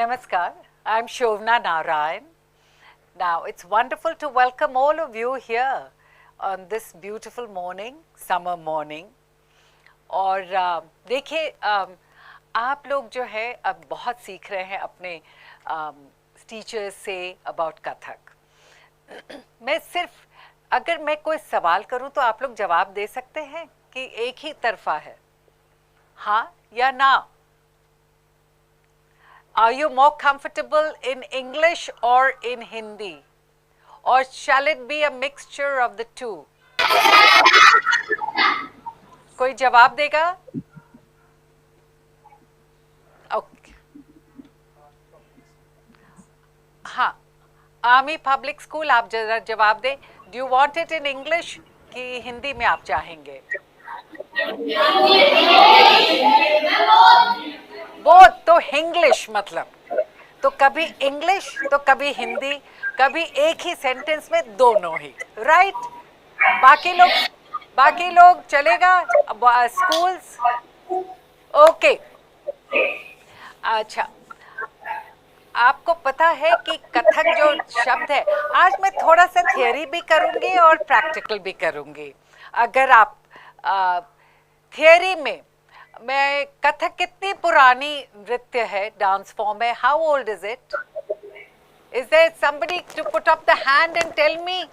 Namaskar, I'm Shovana Narayan. Now, it's wonderful to welcome all of you here on this beautiful morning, summer morning. और देखिए आप लोग जो है अब बहुत सीख रहे हैं अपने टीचर्स से अबाउट कथक। मैं सिर्फ अगर मैं कोई सवाल करूं तो आप लोग जवाब दे सकते हैं कि एक ही तरफा है, हाँ या ना? Are you more comfortable in English or in Hindi? Or shall it be a mixture of the two? कोई जवाब देगा? Okay. हाँ, आर्मी पब्लिक स्कूल आप जरा जवाब दें. Do you want it in English कि हिंदी में आप चाहेंगे? वो तो हिंग्लिश मतलब, तो कभी इंग्लिश तो कभी हिंदी, कभी एक ही सेंटेंस में दोनों ही, राइट? बाकी लोग चलेगा स्कूल्स? ओके. अच्छा, आपको पता है कि कथक जो शब्द है, आज मैं थोड़ा सा थियरी भी करूंगी और प्रैक्टिकल भी करूंगी. अगर आप थियरी में, मैं कथक कितनी पुरानी नृत्य है, डांस फॉर्म है, how old is it? Is there somebody to put up the hand and tell me?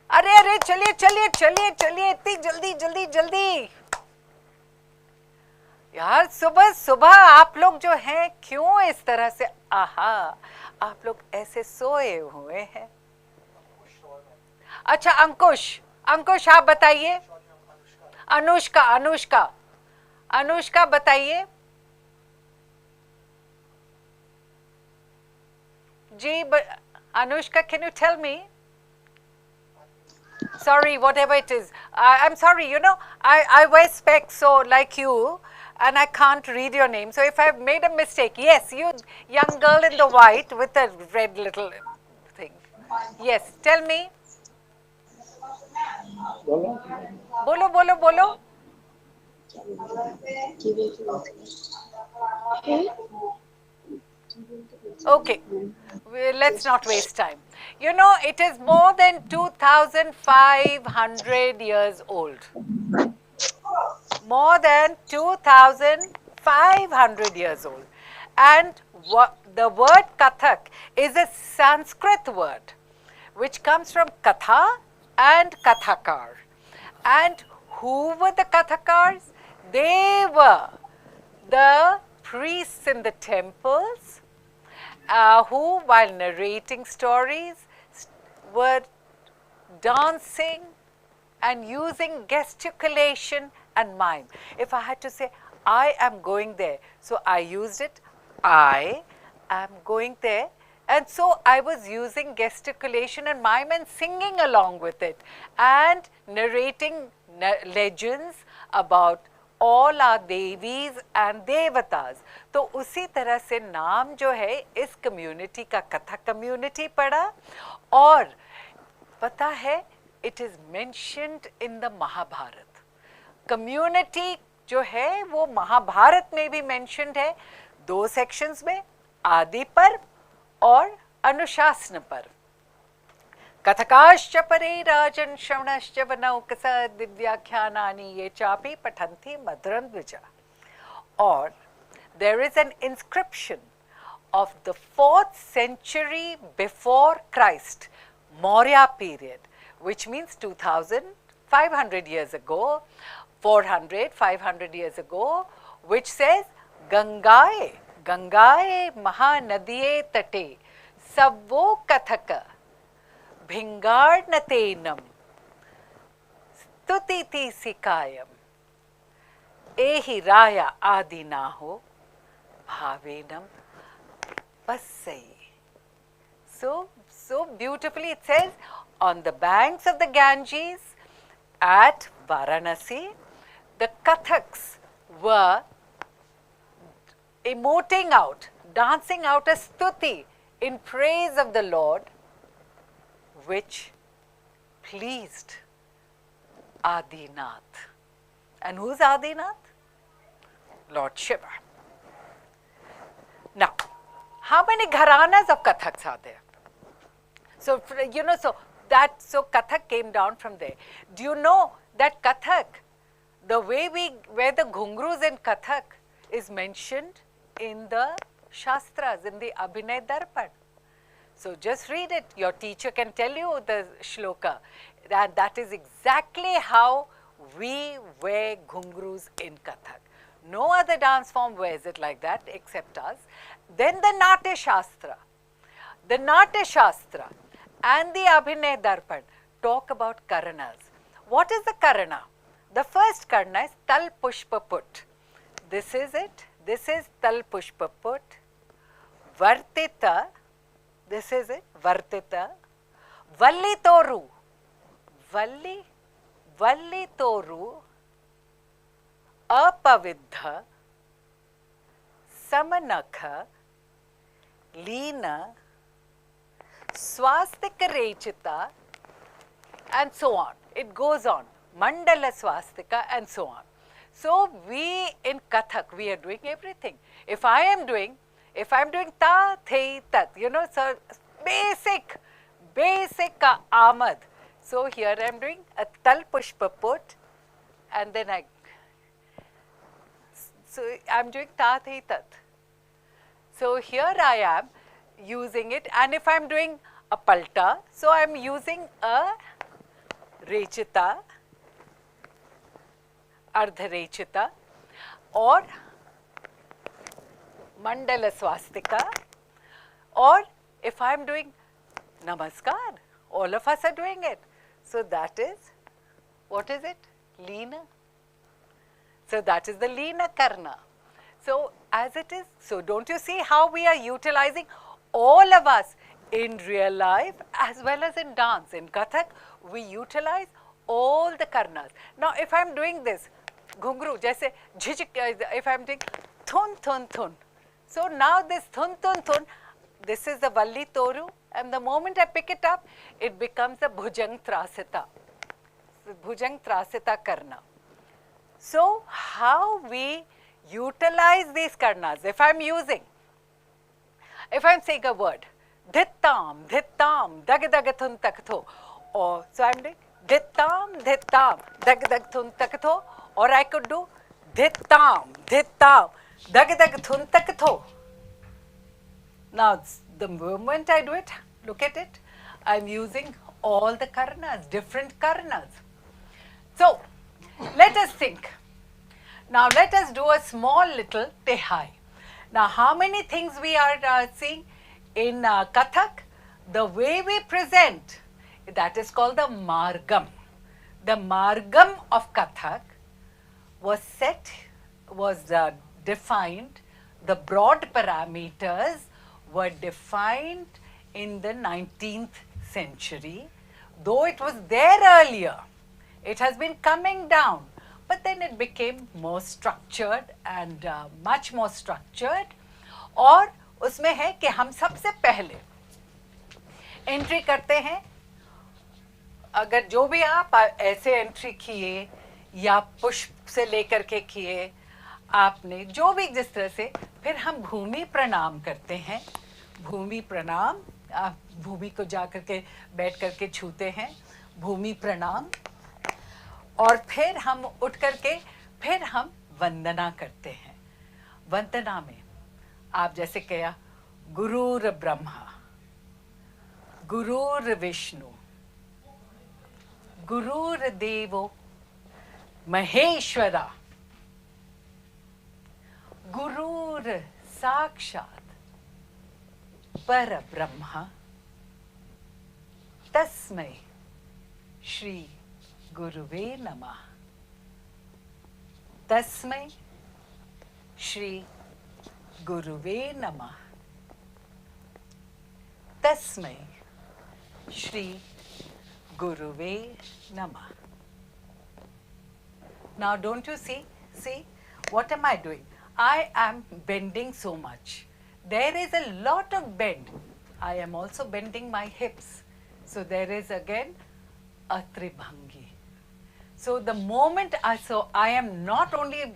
अरे चलिए चलिए चलिए चलिए, इतनी जल्दी जल्दी जल्दी यार, सुबह सुबह आप लोग जो हैं क्यों इस तरह से, आहा, आप लोग ऐसे सोए हुए हैं. अच्छा, अंकुश आप बताइए. अनुष्का बताइए जी. Anushka, can you tell me? Sorry, whatever it is. I'm sorry, you know, I wear specs, so like you, and I can't read your name. So if I've made a mistake, yes, you young girl in the white with the red little thing. Yes, tell me. बोलो. Okay, let's not waste time. You know, it is more than 2,500 years old. More than 2,500 years old. And the word Kathak is a Sanskrit word which comes from Katha and Kathakar. And who were the Kathakars? They were the priests in the temples who, while narrating stories, were dancing and using gesticulation and mime. If I had to say, I am going there, so I used it, I am going there. And so I was using gesticulation and mime and singing along with it and narrating legends about all our devis and devatas. तो उसी तरह से नाम जो है इस community का Kathak community पड़ा. और पता है, it is mentioned in the Mahabharata. Community जो है वो महाभारत में भी mentioned है, 2 sections में, आदि पर्व और अनुशासन पर्व. कथकाश्च परे राजन श्रवणश्च वनौकस दिव्याख्यानानि ये चापि पठन्ति मधुरं द्विजा. और there is an inscription of the 4th century before Christ, Maurya period, which means 2,500 years ago, 400, 500 years ago, which says, Gangaye Mahanadiye Tate Savvo Kathaka Bhingarnatenam Stutiti Sikayam Ehi Raya Adinaho Bhavenam Pasai. So beautifully it says, on the banks of the Ganges at Varanasi, the Kathaks were emoting out, dancing out a stuti in praise of the Lord, which pleased Adinath. And who's Adinath? Lord Shiva. Now, how many gharanas of Kathaks are there? So, so Kathak came down from there. Do you know that Kathak, the way we wear the ghungroos in Kathak is mentioned in the Shastras, in the Abhinay Darpan. So just read it. Your teacher can tell you the shloka. And that is exactly how we wear ghungroos in Kathak. No other dance form wears it like that except us. Then the Natya Shastra. The Natya Shastra and the Abhinay Darpan talk about karanas. What is the karana? The first karana is Tal Pushpa Put. This is it. This is Tal Pushpa Put. Vartita. This is it. Vartita. Valli Toru. Valli Toru. Apavidha. Samanakha. Leena. Swastika Rechita, and so on. It goes on. Mandala Swastika and so on. So we in Kathak, we are doing everything. If I'm doing ta, the, tat, so basic Amad. So here I'm doing a Tal Pushpa Put, and then I'm doing ta, the, tat. So here I am using it, and if I'm doing a palta, so I'm using a rechita, ardha rechita, or mandala swastika, or if I'm doing namaskar, all of us are doing it. So that is, what is it? Leena. So that is the Leena Karna. So as it is, so don't you see how we are utilizing all of us in real life as well as in dance. In Kathak, we utilize all the karnas. Now, if I am doing this, ghungru, jaise jhijik, if I am doing thun, thun, thun. So now this thun, thun, thun, this is the Valli Toru, and the moment I pick it up, it becomes the Bhujang Trasita. Bhujang Trasita Karna. So how we utilize these karnas, if I am saying a word, dhittam, dag dag thun tak tho, or so I am doing dhittam, dag dag thun tak tho, or I could do dhittam, dag dag thun tak tho. Now, the moment I do it, look at it, I am using all the karnas, different karnas. So, let us think. Now, let us do a small little tehai. Now, how many things we are seeing in Kathak? The way we present, that is called the margam. The margam of Kathak was defined, the broad parameters were defined in the 19th century, though it was there earlier. It has been coming down, but then it became more structured and much more structured. और उसमें है कि हम सबसे पहले entry करते हैं, अगर जो भी आप ऐसे एंट्री किए या पुष्प से लेकर के किए आपने जो भी जिस तरह से, फिर हम भूमि प्रणाम करते हैं. भूमि प्रणाम, भूमि को जा करके बैठ करके छूते हैं, भूमि प्रणाम. और फिर हम उठ करके फिर हम वंदना करते हैं. वंदना में आप जैसे कहा गुरुर ब्रह्मा, गुरुर विष्णु, गुरुर देवो महेश्वरा, गुरुर साक्षात पर ब्रह्मा, तस्मै श्री गुरुवे नमः. तस्मै श्री गुरुवे नमः. तस्मै श्री गुरुवे नमः. Now don't you see what am I doing? I am bending so much. There is a lot of bend. I am also bending my hips. So there is again a tribhangi. So the moment I am not only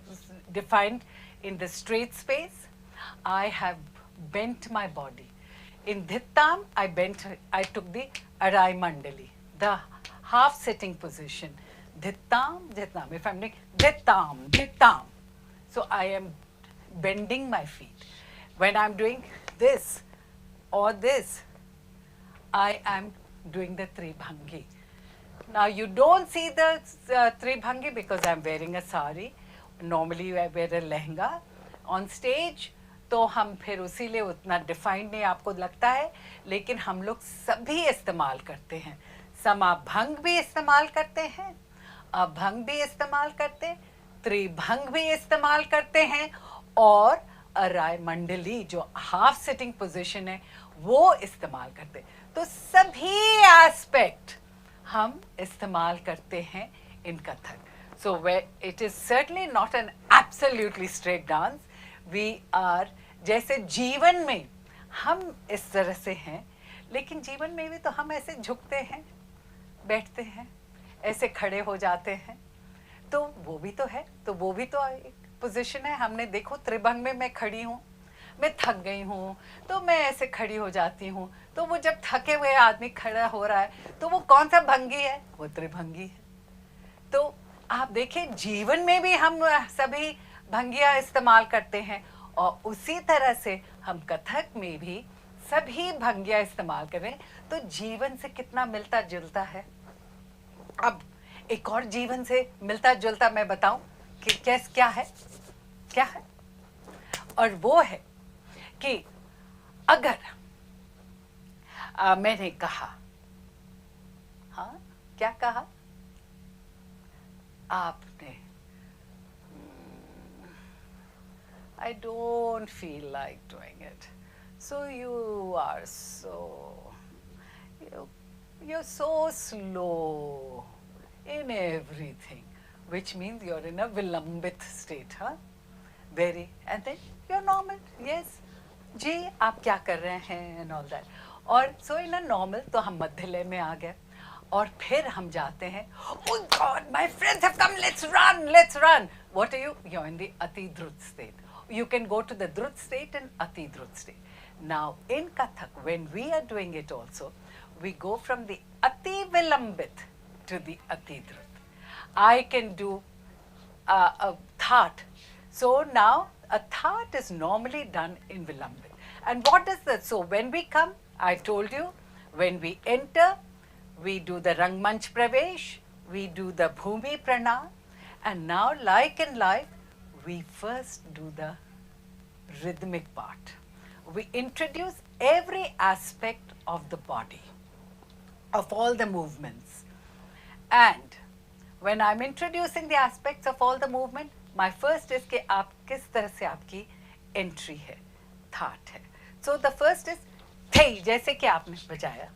defined in the straight space, I have bent my body. In Dhittam, I took the Arai Mandali, the half sitting position. Dhittam, Dhittam. If I'm doing Dhittam, Dhittam, so I am bending my feet. When I'm doing this or this, I am doing the Tribhangi. Now you don't see the Tribhangi because I'm wearing a sari. Normally I wear a lehenga. On stage, तो हम फिर उसीलिए उतना defined नहीं आपको लगता है, लेकिन हम लोग सभी इस्तेमाल करते हैं. समाभंग भी इस्तेमाल करते हैं, अभंग भी इस्तेमाल करते हैं, त्रिभंग भी इस्तेमाल करते हैं, और अराय मंडली जो हाफ सिटिंग पोजीशन है वो इस्तेमाल करते हैं. तो सभी एस्पेक्ट हम इस्तेमाल करते हैं इन Kathak. So it is certainly not an absolutely straight dance. We are, जैसे जीवन में हम इस तरह से हैं, लेकिन जीवन में भी तो हम ऐसे झुकते हैं, बैठते हैं, ऐसे खड़े हो जाते हैं, तो वो भी तो है. तो वो भी तो एक पोजीशन है. हमने देखो त्रिभंग में मैं खड़ी हूँ, मैं थक गई हूँ तो मैं ऐसे खड़ी हो जाती हूँ. तो वो जब थके हुए आदमी खड़ा हो रहा है तो वो कौन सा भंगी है? वो त्रिभंगी है. तो आप देखिए जीवन में भी हम सभी भंगियाँ इस्तेमाल करते हैं, और उसी तरह से हम कथक में भी सभी भंगियाँ इस्तेमाल कर रहे हैं. तो जीवन से कितना मिलता जुलता है. अब एक और जीवन से मिलता जुलता मैं बताऊं कि क्या है, क्या है, और वो है कि अगर मैंने कहा, हाँ क्या कहा आपने, I don't feel like doing it. So you are you're so slow in everything, which means you're in a vilambit state, huh? Very, and then you're normal, yes. जी आप क्या कर रहे हैं and all that. और so in a normal तो हम मध्य लय में आ गए, और फिर हम जाते हैं, oh God, my friends have come, let's run, let's run. What are you? You're in the Ati Drut state. You can go to the Drut state and Ati Drut state. Now in Kathak, when we are doing it also, we go from the Ati Vilambit to the Ati Drut. I can do a thought. So now a thought is normally done in Vilambit. And what is that? So when we come, I told you, when we enter, we do the Rangmanch Pravesh, we do the Bhumi Pranam, and now like in life, we first do the rhythmic part. We introduce every aspect of the body, of all the movements. And when I'm introducing the aspects of all the movement, my first is कि आप किस तरह से आपकी entry है, thought है. So the first is थे, जैसे कि आपने बजाया.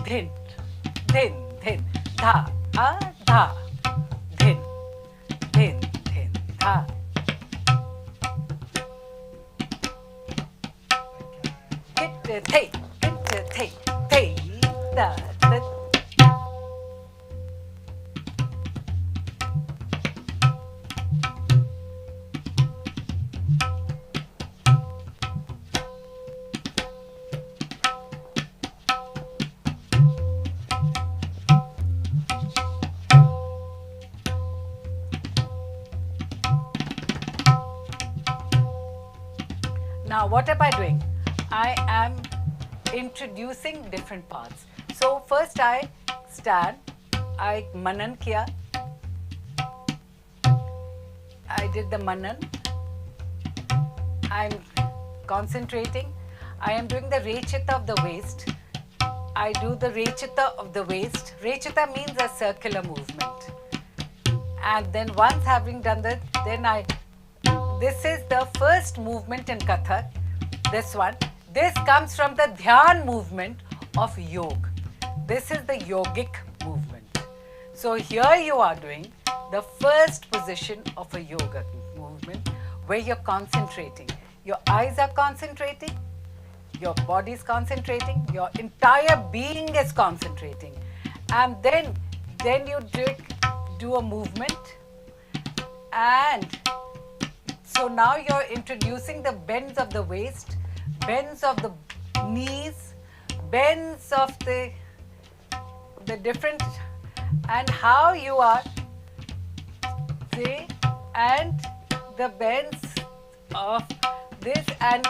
धिन, धिन, धिन, धा, आ, धा, धिन, धिन, धिन, धा. Hit, थे, da, da. Now what am I doing? I am introducing different parts. So first I stand, I manan kiya, I did the manan, I am concentrating, I am doing the rechita of the waist, I do the rechita of the waist. Rechita means a circular movement. And then once having done that, then this is the first movement in Kathak, this one. This comes from the Dhyan movement of Yoga. This is the yogic movement. So here you are doing the first position of a yoga movement where you're concentrating. Your eyes are concentrating, your body is concentrating, your entire being is concentrating. And then you do a movement And so now you're introducing the bends of the waist, bends of the knees, bends of the different, and how you are, see, and the bends of this and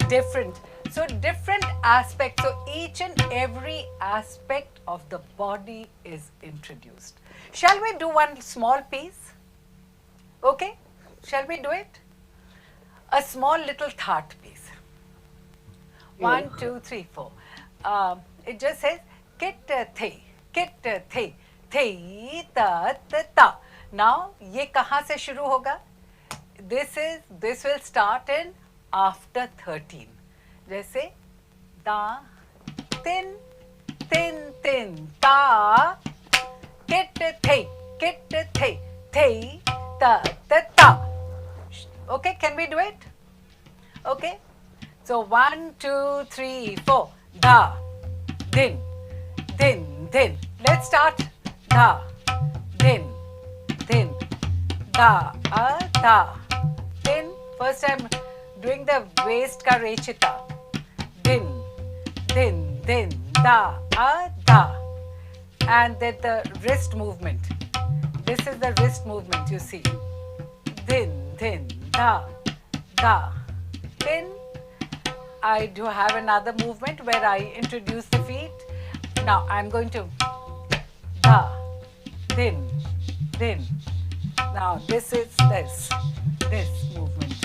different. So different aspects, so each and every aspect of the body is introduced. Shall we do one small piece? Okay, shall we do it? A small little thought piece. 1, 2, 3, 4. It just says kit the, ta ta. Now ये कहाँ से शुरू होगा? This will start in after 13. जैसे ता tin ta kit the ta ta. Okay, can we do it? Okay, so 1, 2, 3, 4. Da din. Let's start. Da din da da din. First I'm doing the waist ka rechita. Din da da. And then the wrist movement. This is the wrist movement, you see. Din da da. Then I do have another movement where I introduce the feet. Now I'm going to da din. Now this is this movement.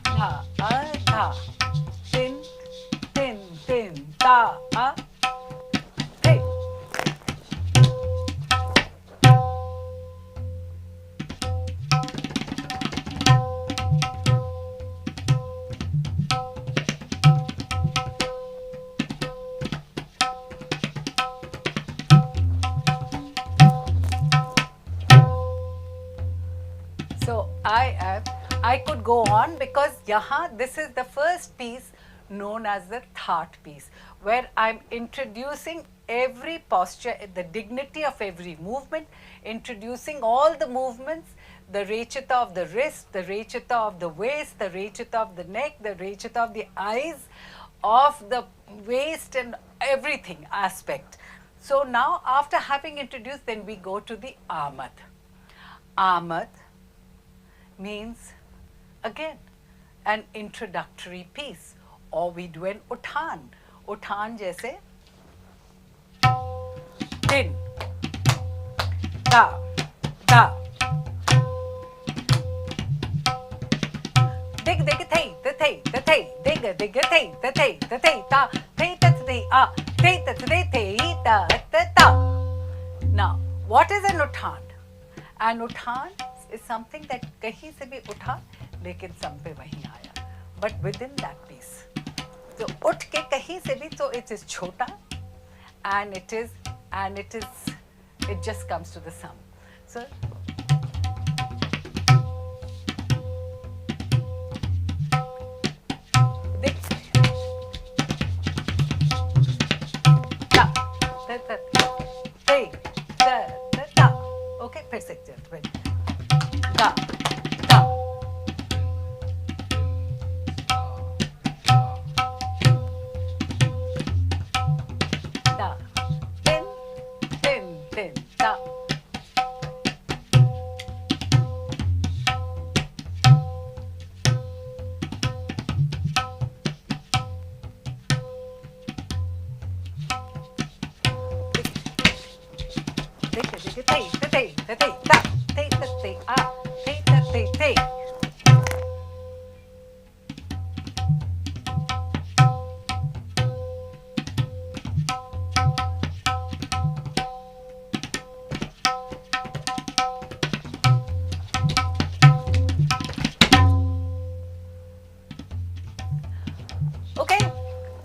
Da da din da hey. So I could go on because yahan this is the first piece known as the thought piece, where I'm introducing every posture, the dignity of every movement, introducing all the movements, the rechita of the wrist, the rechita of the waist, the rechita of the neck, the rechita of the eyes, of the waist and everything aspect. So now after having introduced, then we go to the Amad. Amad means again an introductory piece, or we do an uthan. Uthan jaise din da da dig thei the thei the thei dig thei the thei the thei ta thei ta thei a thei ta thei ta ta. Now what is an uthan? An uthan is something that kahin se bhi utha lekin sam pe wahi aaya, but within that piece. So ut ke kahin se bhi, so it is chota and it just comes to the sum. So okay, फिर से da da da din da.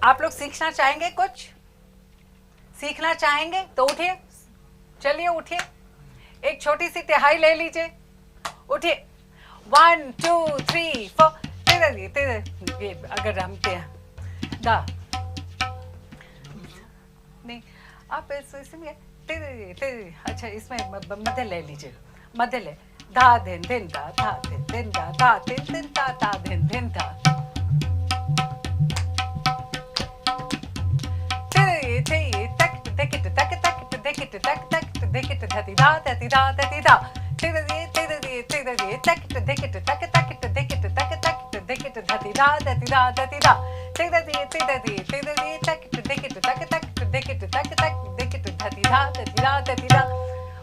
आप लोग सीखना चाहेंगे? कुछ सीखना चाहेंगे तो उठिए, चलिए उठिए, एक छोटी सी तिहाई ले लीजिए, उठिए। 1 2 3 4 तेरे अगर हम दा नहीं, आप इसमें तेरे अच्छा इसमें मध्य ले लीजिए, मध्य ले da din din da din din da din din da din din da.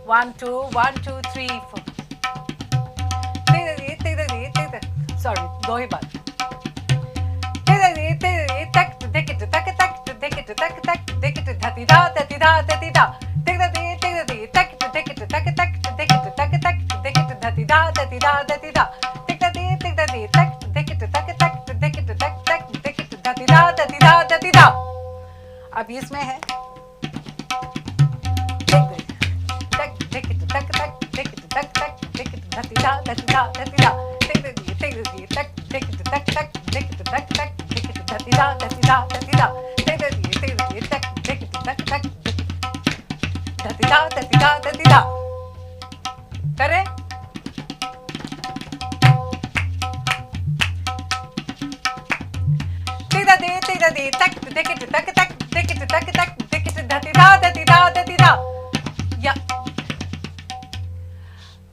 One, two, 1, 2, 3, 4. Sorry, दो ही बार. अब इसमें है करें.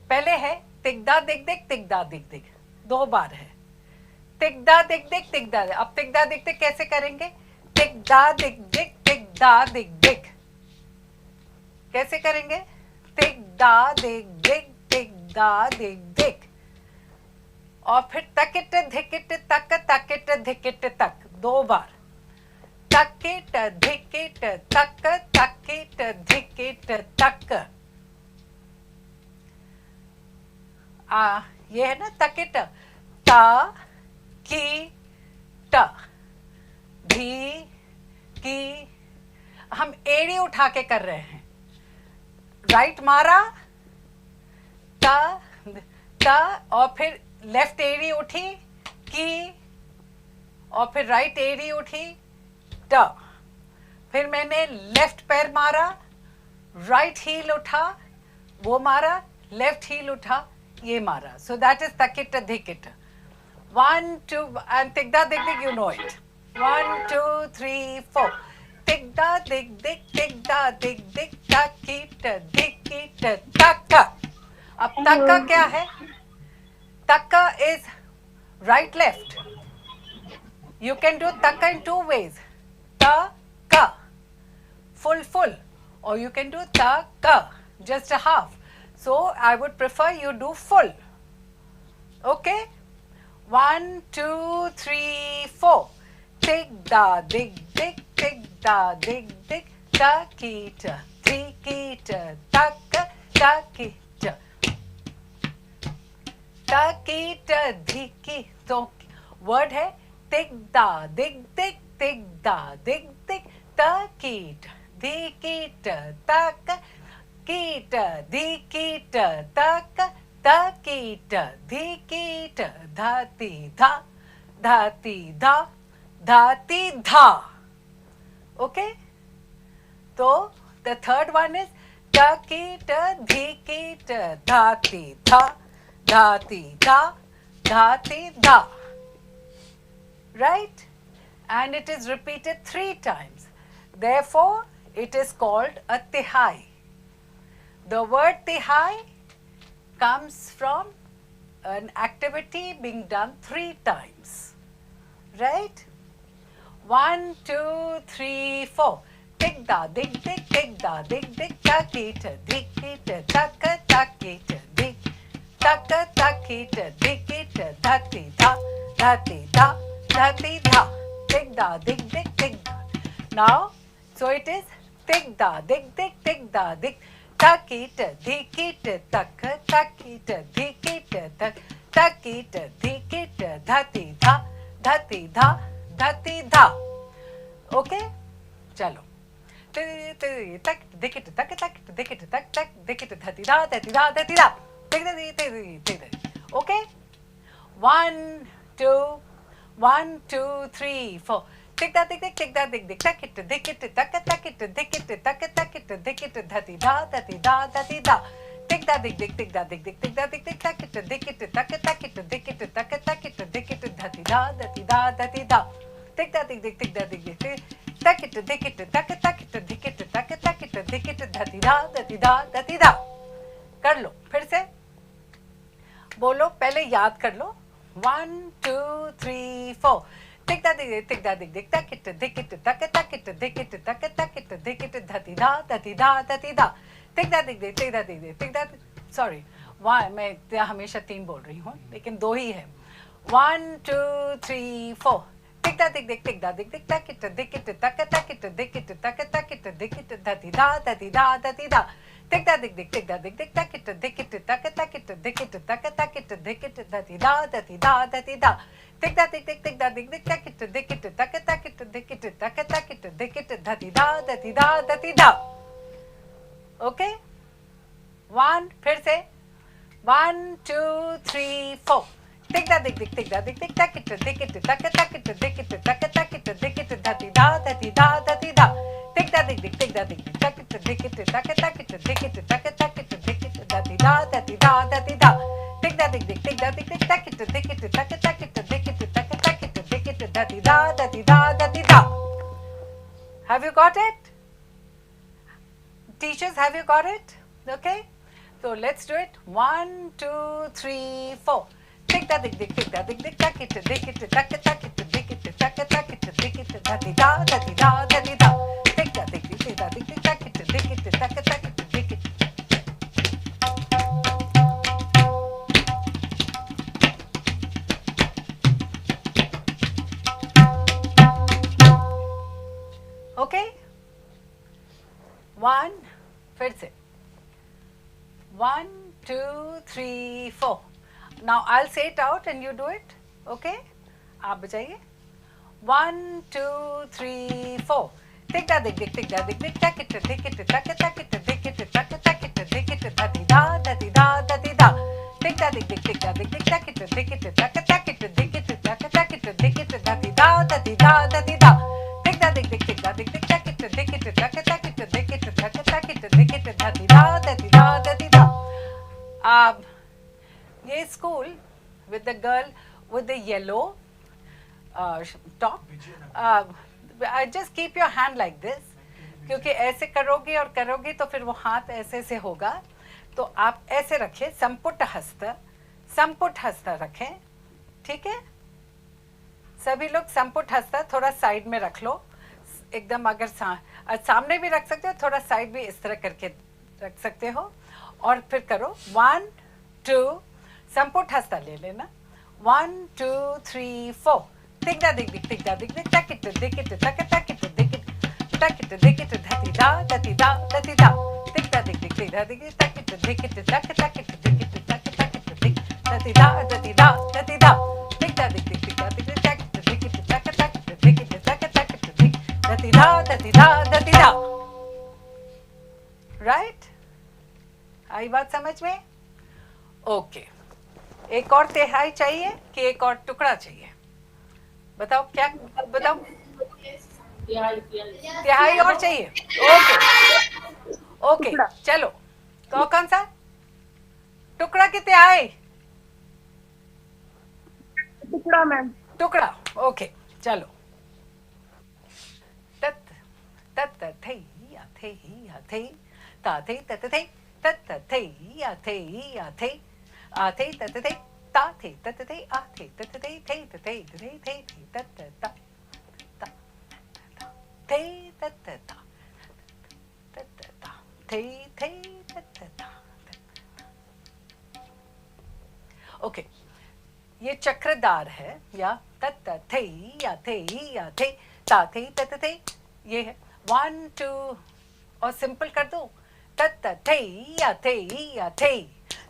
पहले है तिगदा दिग दिग तिगदा दिग दिग, दो बार है. तिगदा दिग दिग तिगदा. अब तिगदा दिग दिग कैसे करेंगे? तिगदा दिग दिग तिगदा दिग दिग. कैसे करेंगे? तिगदा दिग दिग तिगदा दिग दिग. और फिर तकिट धिकिट तक तकिट धिकिट तक, दो बार. तकिट धिकिट तक तकिट धिकिट तक. ये है ना तकिट. ता की ट धी की. हम एड़ी उठा के कर रहे हैं. राइट मारा ता ता, और फिर लेफ्ट एड़ी उठी की, और फिर राइट एड़ी उठी ट. फिर मैंने लेफ्ट पैर मारा, राइट हील उठा, वो मारा, लेफ्ट हील उठा, ये मारा. सो दैट इज तकिट धिकिट. 1, 2 and tigda dig dig, you know it. 1, 2, 3, 4. Tigda dig dig tigda dig dig takit dikit taka. अब taka क्या है? Taka is right left. You can do taka in two ways. Ta-ka, full full, or you can do ta-ka, just a half. So I would prefer you do full. Okay? 1, 2, 3, 4. Tigda dig dig tigda dig dig takita dikita taka takita takita diki. तो word है tigda dig dig tigda dig dig takita dikita taka kita dikita taka takita dikita dhati dha dhati dha dhati dha. Okay? So the third one is takita dhikita dhati dha dhati dha dhati dha. Right? And it is repeated 3 times. Therefore, it is called a tihai. The word tihai comes from an activity being done 3 times. Right? 1, 2, 3, 4. Tigda dig dig tigda dig dig takita dikita taka takita dik taka takita dikita dhati dha dhati dha dhati dha. Tigda dig dig tigda. Now, so it is tigda dig dig tigda dig takita dikita taka takita dikita tak takita dikita dhati dha dhati dha dhati dha. Okay? चलो. तक दिकिट तक तक दिकिट तक तक दिकिट धति धा धति धा धति धा. Okay? 1, 2, 1, 2, 3, 4. Tick da tick tick tick da tick tick tack it dick it tack tack it dick it tack tack it dick it dhati da dhati da dhati da Tick da dick dick tick da dick dick tick da dick dick tack it dick it tack it tack it dick it tack it tack it dick it dhati da dhati da dhati da. Tick da dick dick tick da dick dick tack it dick it tack it tack it dick it tack it tack it dick it dhati da dhati da dhati da. कर लो फिर से बोलो, पहले याद कर लो. 1 2 3 4. Tick da dick tick da dick dick tack it dick it tack it tack it dick it tack it tack it dick it dhati da dhati da dhati da. Tick da dick dick tick da dick dick tick da. Sorry, why मैं हमेशा 3 बोल रही हूँ लेकिन 2 ही है. 1 2 3 4. Tick da dick dick tick da dick dick tack it dick it tack it tack it dick it tack it tack it dick it dhati da dhati da dhati da. Tick da dick dick tick da dick dick tack it dick it tack it tack it dick it tack it tack it dick it dhati da dhati da dhati da. Tick da dick dick tick da dick dick tack it dick it tack it tack it dick it tack it tack it dick it dhati da dhati da dhati da. Okay? 1 फिर से 1 2 3 4. Tick da dick dick tick da dick dick tack it dick it tack it tack it dick it tack it tack it dick it dhati da dhati da dhati da. Tick da dick dick tick da dick dick tack it dick it tack it tack it dick it tack it tack it dick it dhati da dhati da dhati da. Tick da dick dick tick da dick dick tack it dick it tack it tack it dick it tack it tack it dick it dhati da dhati da dhati da. Have you got it? Teachers, have you got it? Okay, so let's do it. 1 2 3 4. Tick da dick dick tick da dick dick tack it dick it tack it tack it dick it tack it tack it dick it dhati da dhati da dhati da. Tick da dick dick tick da dick dick tack it dick it tack it tack it dick it. Okay, 1 फिर से 1 2 3 4. Now I'll say it out and you do it. Okay? आप बजाइए. 1 2 3 4. Tick da dick dick tick da dick dick tack it dick it tack it tack it dick it tack it tack it dick it dhati da dhati da dhati da. Tick da dick dick tick da dick dick tack it dick it tack it tack it dick it tack it tack it dick it dhati da dhati da dhati da. Tick da dick dick tick da dick dick tack it dick it tack it tack it dick it tack it tack it dick it dhati da dhati da dhati da. ये school with the girl with the yellow top, just keep your hand like this, क्योंकि ऐसे करोगे और करोगे तो फिर वो हाथ ऐसे से होगा. तो आप ऐसे रखें, संपुट हस्त रखें. ठीक है, सभी लोग संपुट हस्त थोड़ा साइड में रख लो एकदम. अगर सामने भी रख सकते हो, थोड़ा साइड भी इस तरह करके रख सकते हो. और फिर करो 1 2. संपुट हस्ता ले लेना. 1 2 3 4. Tick da dick dick tick da dick dick tack it dick it tack it tack it dick it tack it dick it dhati da dhati da dhati da. Tick da dick dick tick da dick dick tack it dick it tack it tack it dick it tack it tack it dick dhati da dhati da dhati da. Tick da dick dick tick da dick dick tack it dick it tack it tack it dick it tack it tack it dick dhati da dhati da dhati da. Right? आई बात समझ में? Okay. एक और तिहाई चाहिए कि एक और टुकड़ा चाहिए? बताओ क्या, बताओ. तिहाई और चाहिए? ओके ओके, चलो. तो कौन सा टुकड़ा की तिहाई? टुकड़ा मैम. टुकड़ा. ओके चलो. तत तत थे या थे या थे ता थे तत थे तत थे या थे या थे आ थे तत थे ता थे तत थे आ थे तत थे थे थे थे थे तत ता ता थे तत ता तत ता थे थे तत ता. ओके, ये चक्रदार है. या तत थे या थे ता थे तत थे, ये है 1 2. और सिंपल कर दो. तत थे या थे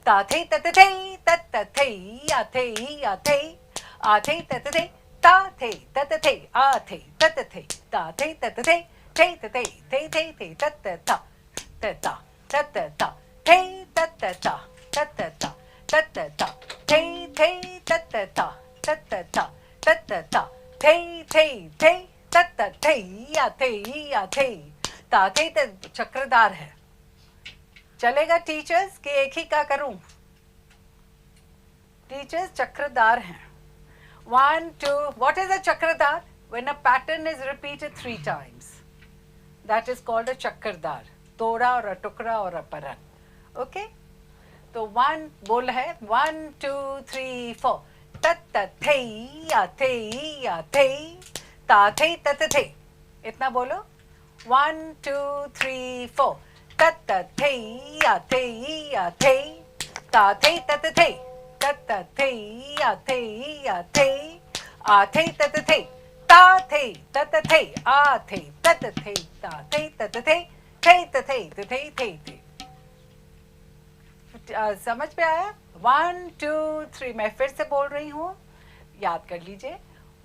ता थे तत थे या थे आ थे तत थे ता थे तत थे आ थे तत थे ता थे तत थे थे तत ता तत ता थे तत ता तत ता तत ता थे तत ता तत ता तत ता थे तत थे या थे ता थे चक्रदार है. चलेगा टीचर्स कि एक ही का करूं? टीचर्स चक्रधार हैं. 1 2. What is a chakradhar? When a pattern is repeated 3 times, that is called a chakradhar. Toda or a tukra or a paran. Okay? तो 1 बोल है 1 2 3 4. tat tat thei ya thei ta thei tat thei. इतना बोलो. 1 2 3 4. tat tat thei ya thei ta thei tat thei. tat tat thei ya thei a thei tat thei. ta thei tat thei a thei tat thei ta thei tat thei thei tat thei thei thei thei. समझ पे आया? 1 2 3. मैं फिर से बोल रही हूँ, याद कर लीजिए.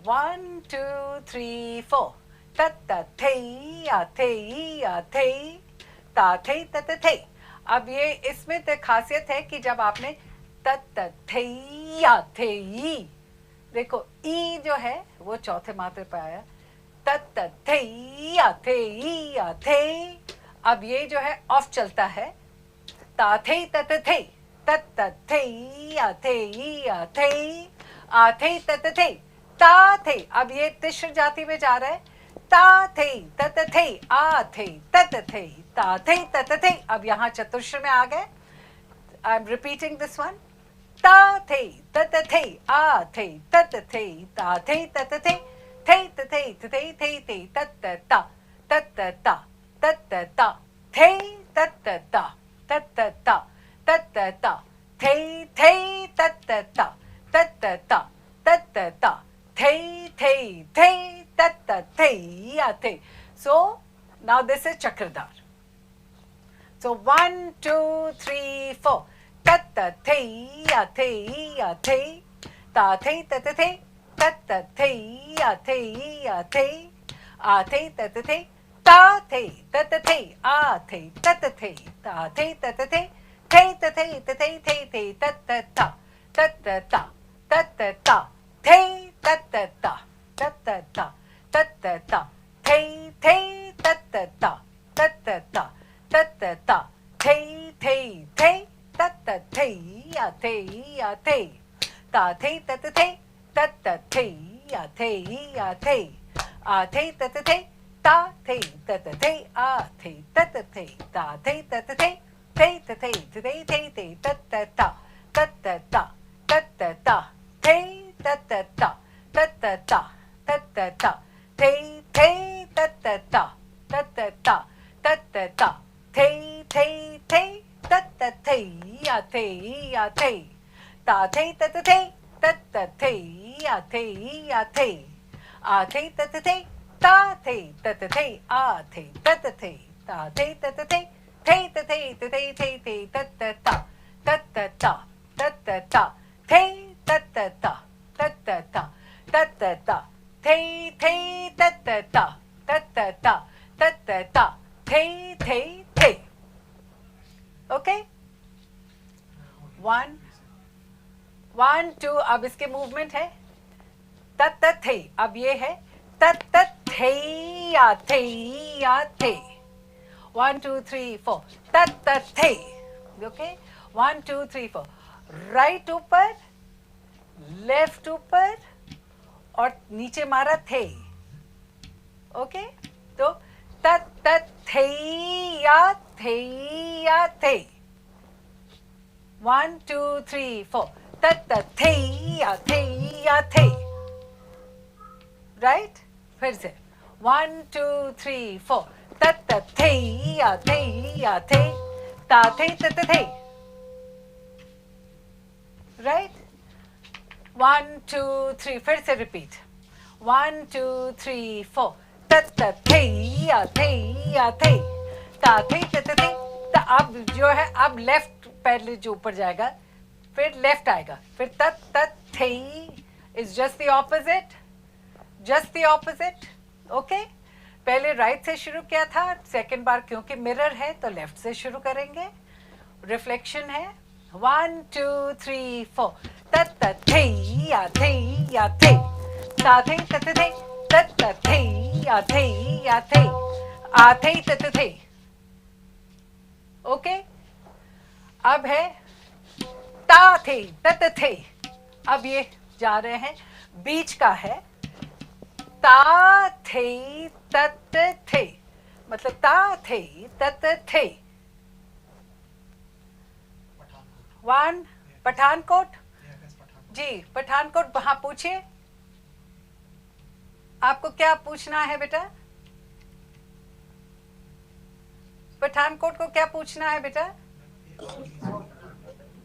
1 2 3 4. तत थई या थई ता थई तत थई. अब ये इसमें तो खासियत है कि जब आपने तत थई या थई, देखो ई जो है वो चौथे मात्रे पे आया. तत थई या थई. अब ये जो है ऑफ चलता है. ता थई तत थई. तत थई या थई आ थई तत थई ता थई. अब ये तीसरी जाति में जा रहा है. ता थई तत थई आ थई तत थई ता थई तत थई. अब यहाँ चतुश्र में आ गए. I am repeating this one. ता थई तत थई आ थई तत थई ता थई तत थई थई तथई तथई थई थई तत ता तत ता तत ता थई तत ता तत ता तत ता थई थई तत ता तत ता तत ता थई थई थई तत थई या थई. So now this is chakradhar. So 1 2 3 4. तत थई या थई ता थई तत थई तत थई या थई आ थई तत थई ता थई तत थई आ थई तत थई ता थई तत थई थई तथई तथई थई थई तत ता तत ता तत ता थई तत ता तत ता तत ता थई थई तत ता तत ता तत ता थई थई थई तत थई या थई ता थई तत थई तत थई या थई आ थई तत थई ता थई तत थई आ थई तत थई ता थई तत थई थई तथई तथई थई थई तत ता तत ता तत ता थई तत ता तत ता तत ता थई थई तत ता तत ता तत ता थई थई थई तत थई या थई ता थई तत थई तत थई या थई आ थई तत थई ता थई तत थई आ थई तत थई ता थई तत थई थई तथई तथई थई थई तत ता तत ता तत ता थई तत ता तत ता तत ता थई थई तत ता तत ता तत ता थई थई थई. ओके 1 1 2. अब इसके मूवमेंट है तत थई. अब ये है तत थई या थई 1 2 3 4 तत थई. ओके 1 2 3 4. राइट ऊपर लेफ्ट ऊपर और नीचे मारा थे. ओके तो तत थई या थई 1 2 3 4 तत थई या थई. राइट. फिर से 1 2 3 4 तत थई या थई ता थई तत थई. राइट. 1 2 3. फिर से रिपीट. 1 2 3 4 तत थई या थई ता थई तत थई. तो अब जो है अब लेफ्ट पहले जो ऊपर जाएगा फिर लेफ्ट आएगा. फिर तत थई is just the opposite. Okay पहले राइट से शुरू किया था. सेकंड बार क्योंकि मिरर है तो लेफ्ट से शुरू करेंगे. रिफ्लेक्शन है. 1 2 3 4 तत थई या थई ता थई तत थई तत थई या थई आ थई तत थई. ओके अब है ता थे तत थे, अब ये जा रहे हैं, बीच का है ता थे तत थे, मतलब ता थे तत थे। वन पठानकोट जी, पठानकोट, वहां पूछिए आपको क्या पूछना है बेटा, पठानकोट को क्या पूछना है बेटा?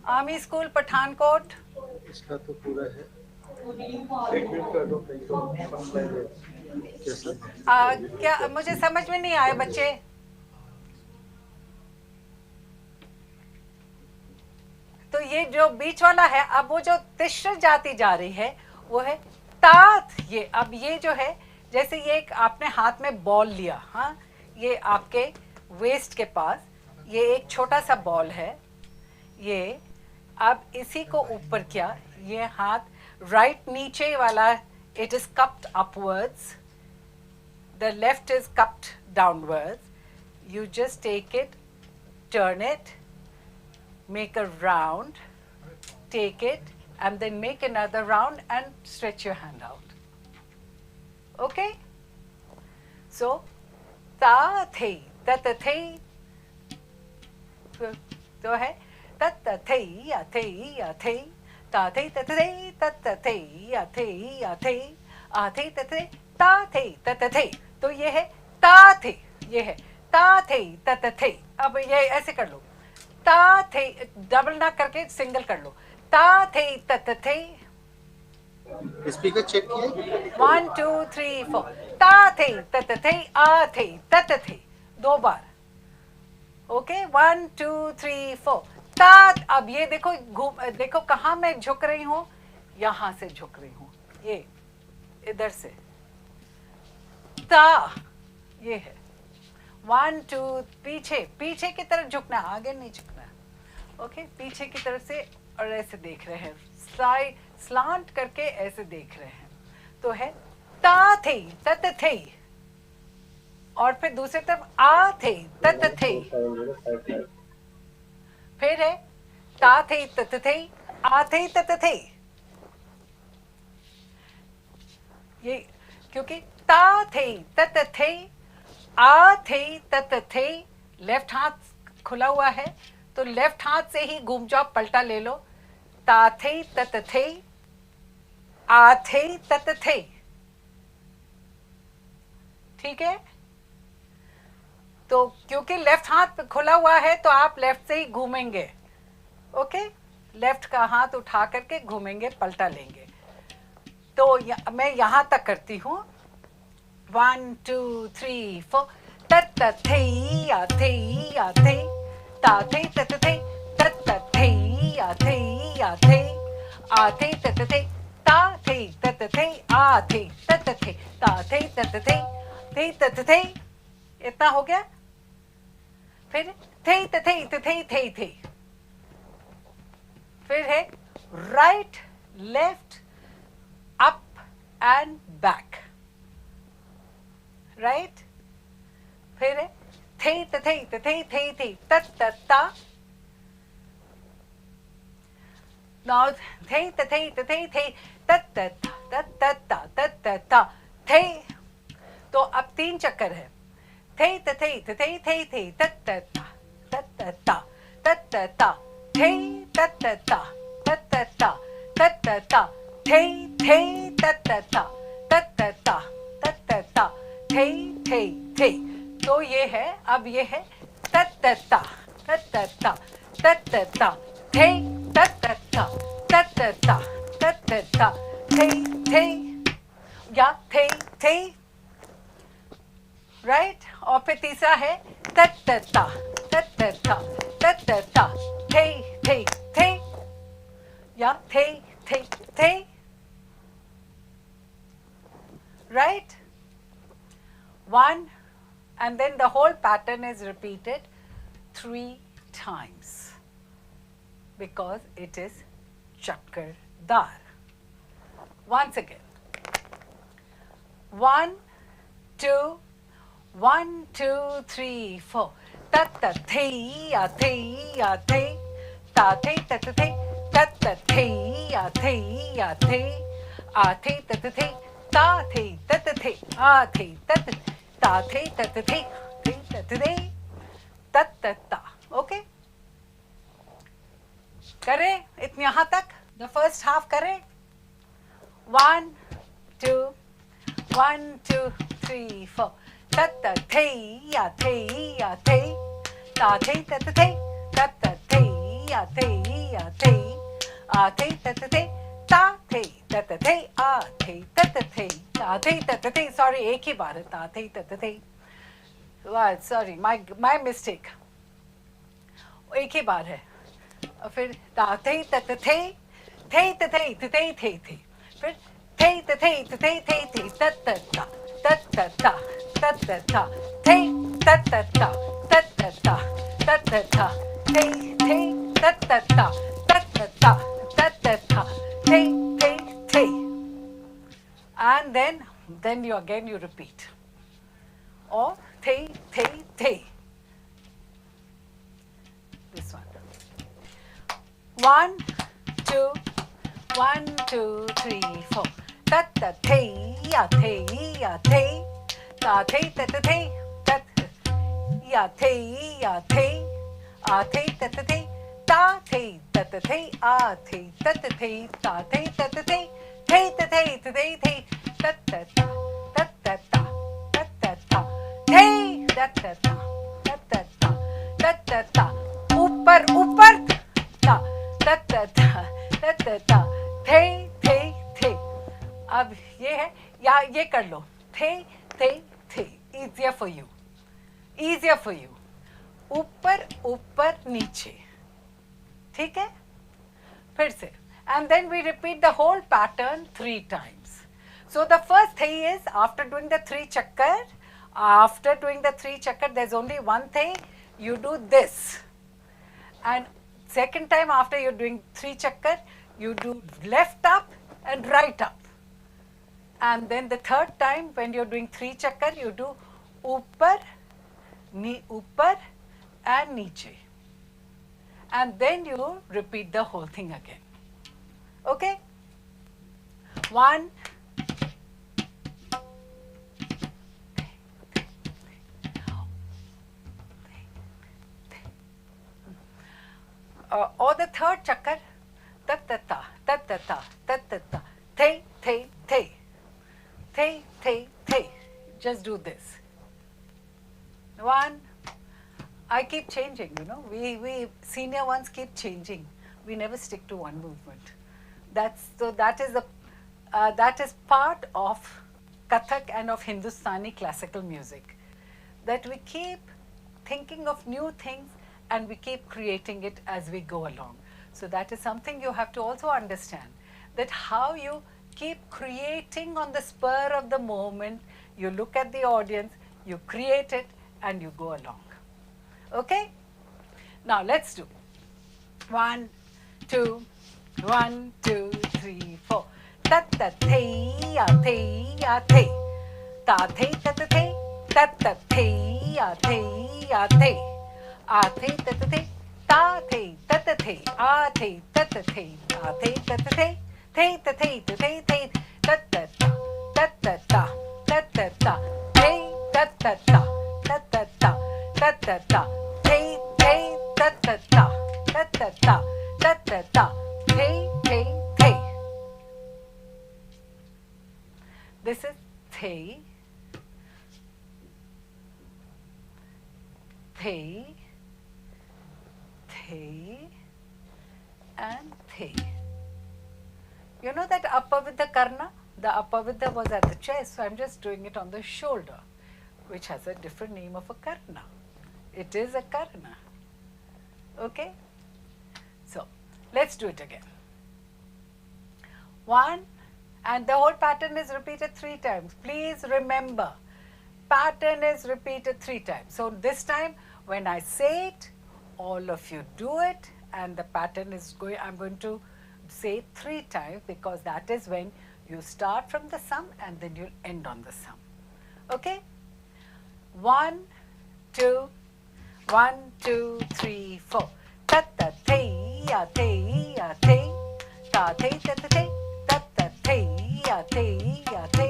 आर्मी स्कूल पठानकोट, इसका तो पूरा है, एक मिनट कर दो, कहीं तो क्या मुझे समझ में नहीं आया बच्चे? तो ये जो बीच वाला है, अब वो जो तिश्र जाती जा रही है वो है तात। ये अब ये जो है, जैसे ये एक आपने हाथ में बॉल लिया, हाँ, ये आपके वेस्ट के पास ये एक छोटा सा बॉल है, ये अब इसी को ऊपर किया, ये हाथ राइट नीचे वाला, it is cupped upwards, the left is cupped downwards, you just take it, turn it, make a round, take it, and then make another round and stretch your hand out. Okay? So, ta the, tat the, तो है tat the ya the ya the, ta the tat the tat the ya the ya the, a the tat the ta the tat the, तो ये है ता थे, ये है ता थे तत थे। अब ये ऐसे कर लो, ता थे, डबल ना करके सिंगल कर लो, ता थे तत थे, स्पीकर चेक किए, 1 2 3 4, ता थे तत थे, आ थे तत थे, दो बार। ओके, 1 2 3 4, ता। अब ये देखो, देखो कहाँ मैं झुक रही हूँ, यहां से झुक रही हूँ, ये इधर से, ता, ये है 1 2, पीछे, पीछे की तरफ झुकना, आगे नहीं झुकना। ओके, पीछे की तरफ से, और ऐसे देख रहे हैं, साइड स्लांट करके ऐसे देख रहे हैं, तो है ता थे तत थे, और फिर दूसरी तरफ आ थे तत थे, फिर है ता थे तत थे, आ थे तत थे, ये क्योंकि ता थे तत थे, आ थे तत थे, लेफ्ट हाथ खुला हुआ है तो लेफ्ट हाथ से ही घूम जाओ, पलटा ले लो, ता थे तत थे, आ थे तत थे, ठीक है? तो क्योंकि लेफ्ट हाथ खुला हुआ है तो आप लेफ्ट से ही घूमेंगे। ओके, लेफ्ट का हाथ उठा करके घूमेंगे, पलटा लेंगे। तो मैं यहां तक करती हूं, 1 2 3 4, तत थे या थे या थे, ता थे तत थे, तत थे या थे या थे, आ थे तत थे, ता थे तत थे, आ थे तत थे, ता थे तत थे तत थे, इतना हो गया। फिर थे तथे तथे थे, फिर है right left up and back, right, फिर है थे तथे तथे थे तत ता, नाउ थे तथे तथे थे तत ता थे। तो अब 3 चक्कर है, थे तथे तथे थे तत ता थे तत ता तत ता थे तत ता थे। तो ये है, अब ये है तत ता थे तत ता थे, या थे, राइट। और फिर तीसरा है तत ता थे, या थे, right? 1, and then the whole pattern is repeated 3 times because it is chakradar. Once again, 1 2 1 2 3 4, tat the the ya the, ta the ta ta the tat ta the a the a the a the ta ta the ta the ta ta the a the ta ta ta the ta ta the the ta ta the tat tat ta. Okay, करें इतने यहाँ तक. The first half करें. 1 2 1 2 3 4 tat ta the ya the ya the ta the ta ta the tat ta the ya the ya the a the ta ta the ta the ta ta the a the ta ta the ta the ta ta the. Sorry, एक ही बार है ta the ta ta the. Sorry, my mistake. एक ही बार है. और फिर ता थे त थे थे थे थे थे थे थे थे फिर थे थे थे थे थे थे त त ता त त ता त त ता थे त त ता त त ता त त ता थे थे त त ता त त ता त त ता थे थे थे. And then you repeat. Or the the. This one. 1 2 1 2 3 4 ta ta the ya the ya the ta the ta ta the ta ya the ya the a the ta ta the ta the ta ta the a the ta ta the ta the ta ta the the ta the ta the the ta ta ta ta ta ta ta ta ta the ta ta ta ta ta ta ta ta ta ऊपर ऊपर ta ta ta ta ta ta ta the the the. अब ये है या ये कर लो the the the. Easier for you, easier for you. ऊपर ऊपर नीचे. ठीक है. फिर से. And then we repeat the whole pattern 3 times. So the first thing is after doing the 3 chakkar, there's only one thing. You do this. And second time after you're doing 3 chakkar, you do left up and right up. And then the third time when you're doing 3 chakkar, you do upar and niche. And then you repeat the whole thing again. Okay? 1 or the third chakkar, ta ta ta ta ta ta ta ta ta the the the the the the. Just do this. 1. I keep changing, you know. We senior ones keep changing. We never stick to one movement. That is part of Kathak and of Hindustani classical music. That we keep thinking of new things and we keep creating it as we go along. So that is something you have to also understand, that how you keep creating on the spur of the moment, you look at the audience, you create it and you go along. Okay? Now let's do 1 2 1 2 3 4 ta ta the ya the ya the ta the ta ta the ta ta the ya the ya the a the ta ta the ta the ta ta the a the ta ta the ta the ta ta the the ta the ta the the ta ta ta ta ta ta ta ta the ta ta ta ta ta ta ta ta ta the the ta ta ta ta ta ta ta ta ta the the. This is the and the. You know that upper with the karna? The upper with the was at the chest, so I'm just doing it on the shoulder, which has a different name of a karna. It is a karna. Okay? So, let's do it again. 1, and the whole pattern is repeated 3 times. Please remember, pattern is repeated 3 times. So, this time when I say it, all of you do it, and the pattern is going, I'm going to say it 3 times, because that is when you start from the sum and then you'll end on the sum. Okay? 1 2 1 2 3 4 ta ta the ya te ya te, ta te ta ta te, ta ta te ya te ya te,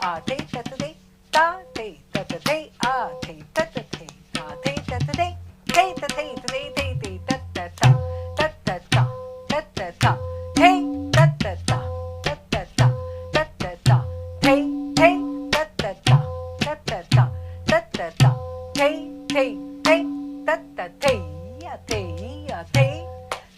a te ta ta te, ta te ta ta te, a te ta ta te, ta te ta ta te, te ta te ta te te te ta ta ta, ta ta ta, ta ta ta, te ta ta ta, ta ta ta, ta ta ta, te te ta ta ta, ta ta ta, ta ta ta, te te te, ta ta te ya te ya te,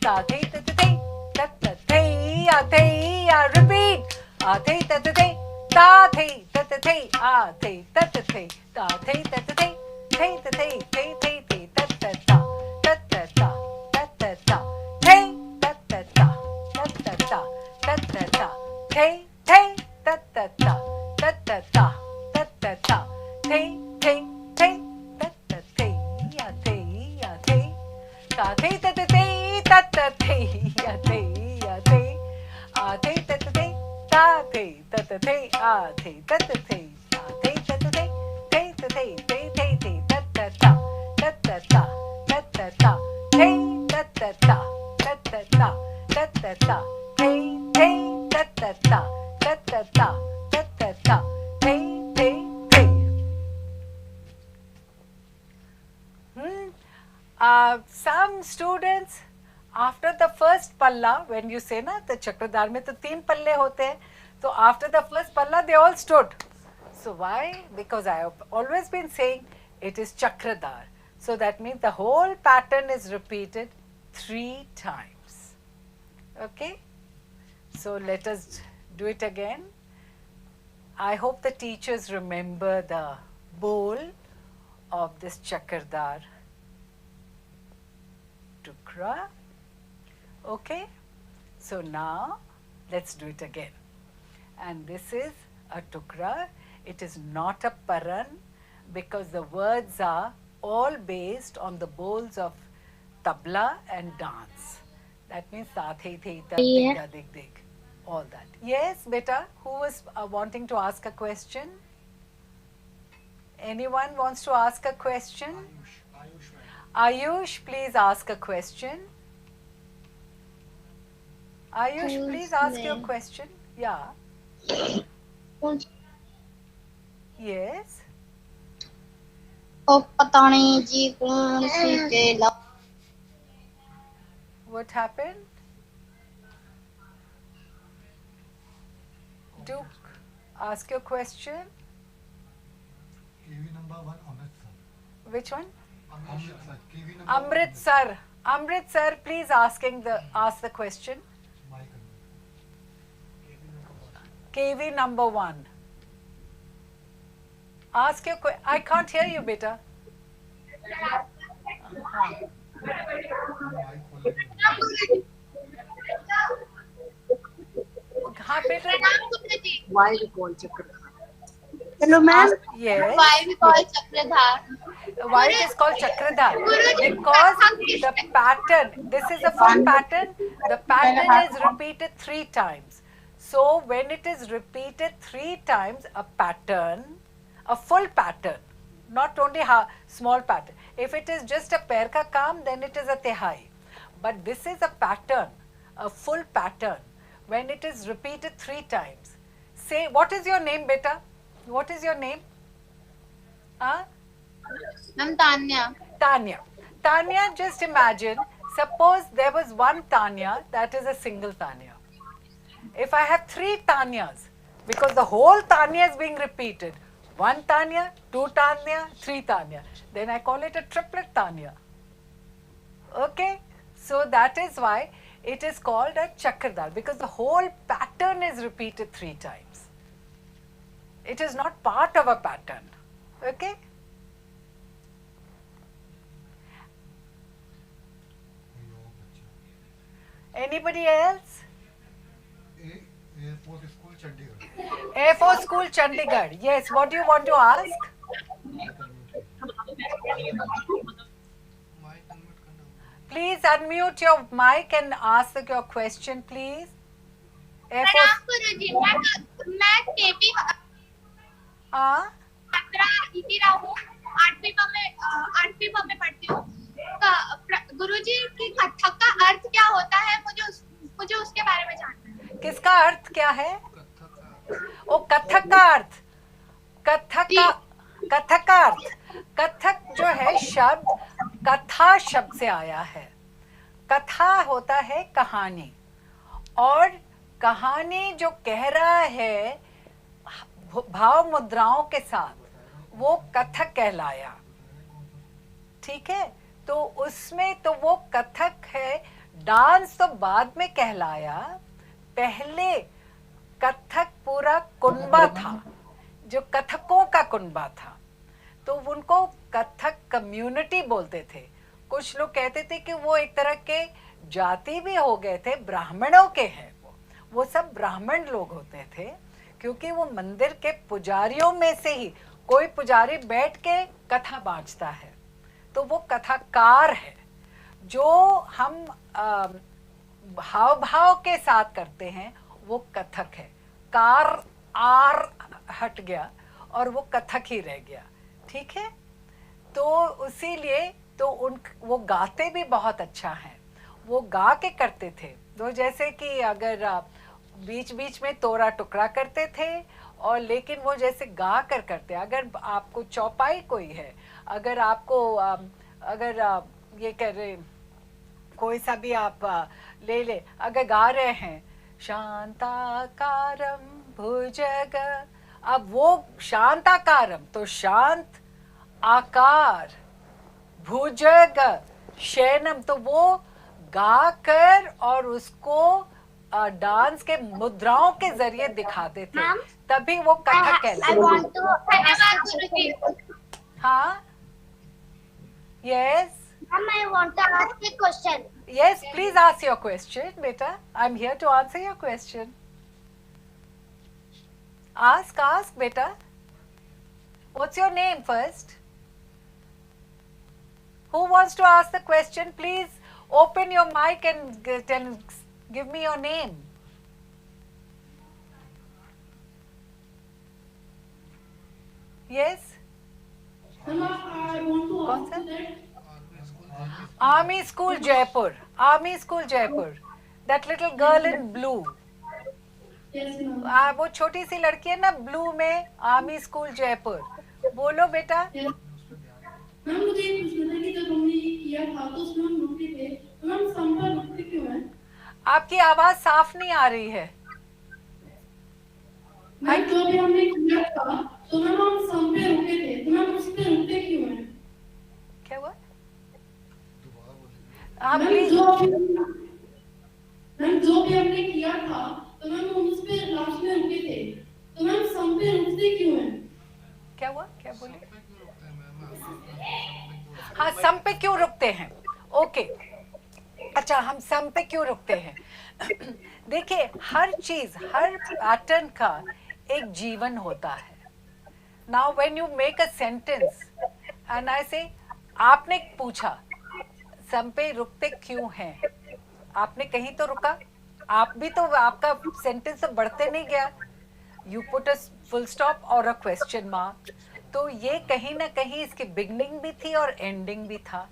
ta te ta ta te, ta ta te ya te ya. Repeat. A te ta ta te, ta te ta ta te, a te ta ta te, ta te ta ta te, te ta te te te te ta ta ta, ta ta ta, ta ta ta, te ta ta ta, ta ta ta, ta ta ta, te te ta ta ta, ta ta ta, ta ta ta, te te te ta ta te ya te ya te, ta te ta ta te, ta ta te ya te ya te, a te ta ta te, ta te ta ta te, a te ta ta te, ta te ta ta te, te ta te te te te ta ta ta, ta ta ta, ta ta ta, te ta ta ta, ta ta ta, ta ta ta, te te ta ta ta, ta ta ta, ta ta ta, te te te. Some students after the first palla, when you say na the chakradhar mein to teen palle hote hain, so after the first palla they all stood. So why? Because I have always been saying it is chakradhar. So that means the whole pattern is repeated 3 times. Okay? So let us do it again. I hope the teachers remember the bowl of this chakradhar tukra. Okay? So now let's do it again. And this is a tukra. It is not a paran because the words are all based on the bowls of tabla and dance. That means ta the the ta dig da dig dig. All that. Yes, beta, who was wanting to ask a question? Anyone wants to ask a question? Ayush, please ask a question. Ayush, please ask your question. Yeah. Yes. What happened? Do ask your question. KV number 1, Amritsar. Which one? Amritsar. KV number Amritsar. Amritsar, please ask the question. KV number 1. Ask your question. I can't hear you, beta. हाँ बेटा. Why we call Chakradhar? Hello, ma'am. Yes. Why we call Chakradhar? Why it is called Chakradhar? Because the pattern, this is a full pattern, the pattern is repeated 3 times. So when it is repeated 3 times, a pattern, a full pattern, not only a small pattern. If it is just a pair ka kaam, then it is a tehai. But this is a pattern, a full pattern, when it is repeated 3 times. Say, what is your name, beta? What is your name? Huh? I'm Tanya. Tanya. Tanya, just imagine, suppose there was one Tanya, that is a single Tanya. If I have 3 Tanyas, because the whole Tanya is being repeated, 1 Tanya, 2 Tanya, 3 Tanya, then I call it a triplet Tanya. Okay? So that is why it is called a Chakradhar, because the whole pattern is repeated 3 times. It is not part of a pattern. Okay? Anybody else? Air Force School, Chandigarh. Air Force School, Chandigarh. Yes, what do you want to ask? Please unmute your mic and ask your question, please. Air Force. गुरुजी मैं KP हाँ. छात्रा इति राहू 8वीं में पढ़ती हूँ. गुरुजी की कथक का अर्थ क्या होता है, मुझे उसके बारे में जानना है। किसका अर्थ क्या है? ओ कथक का अर्थ, कथक का, कथक का अर्थ, कथक जो है शब्द कथा शब्द से आया है। कथा होता है कहानी, और कहानी जो कह रहा है भाव मुद्राओं के साथ, वो कथक कहलाया। ठीक है, तो उसमें तो वो कथक है। डांस तो बाद में कहलाया, पहले कथक पूरा कुनबा था, जो कथकों का कुनबा था, तो उनको कथक कम्युनिटी बोलते थे। कुछ लोग कहते थे कि वो एक तरह के जाति भी हो गए थे, ब्राह्मणों के हैं वो सब ब्राह्मण लोग होते थे, क्योंकि वो मंदिर के पुजारियों में से ही कोई पुजारी बैठ के कथा बाँचता है, तो वो कथाकार है। जो हम हाव भाव के साथ करते हैं वो कथक है। कार आर हट गया और वो कथक ही रह गया। ठीक है, तो इसीलिए तो वो गाते भी बहुत अच्छा है, वो गा के करते थे। तो जैसे कि अगर बीच बीच में तोड़ा टुकड़ा करते थे, और लेकिन वो जैसे गा कर करते। अगर आपको चौपाई कोई है, अगर आपको अगर ये कह रहे कोई सा भी आप ले ले, अगर गा रहे हैं शांताकारम भुजग, अब वो शांताकारम तो शांत आकार, भुजग शयनम, तो वो गाकर और उसको डांस के मुद्राओं के जरिए दिखाते थे, तभी वो कथक कहलाता। हाँ, yes. Ma'am, I want to ask a question. Yes, please ask your question, beta. I'm here to answer your question. Ask, beta. What's your name first? Who wants to ask the question? Please open your mic and give me your name. Yes? I want to कौन ask सा? that Army School Jaipur. Army School Jaipur. That little girl in blue. yes, ma'am. वो छोटी सी लड़की है ना blue में, army school Jaipur. बोलो बेटा। Yes. मैम मुझे ये पूछना था कि जब हमने ये किया था तो उसमें हम रुके थे, तो मैम सम पर रुकते क्यों हैं? आपकी आवाज साफ नहीं आ रही है। मैम जो भी हमने किया था तो मैम हम सम पे रुके थे, तो मैम उस पे रुकते क्यों हैं? क्या हुआ? मैम जो भी हमने किया था तो मैम हम उस पे लास्ट में रुके थे, तो मैम सम पे रुकते क्यों हैं? क्या हुआ? क्या बोले? हाँ, सम पे क्यों रुकते हैं? ओके, अच्छा, हम सम पे क्यों रुकते हैं? देखिए, हर चीज, हर पैटर्न का एक जीवन होता है। Now when you make a sentence and I से, आपने पूछा सम पे रुकते क्यों हैं, आपने कहीं तो रुका, आप भी तो, आपका सेंटेंस तो बढ़ते नहीं गया। You put a full stop और अ क्वेश्चन मार्क, तो ये कहीं ना कहीं इसकी बिगनिंग भी थी और एंडिंग भी था।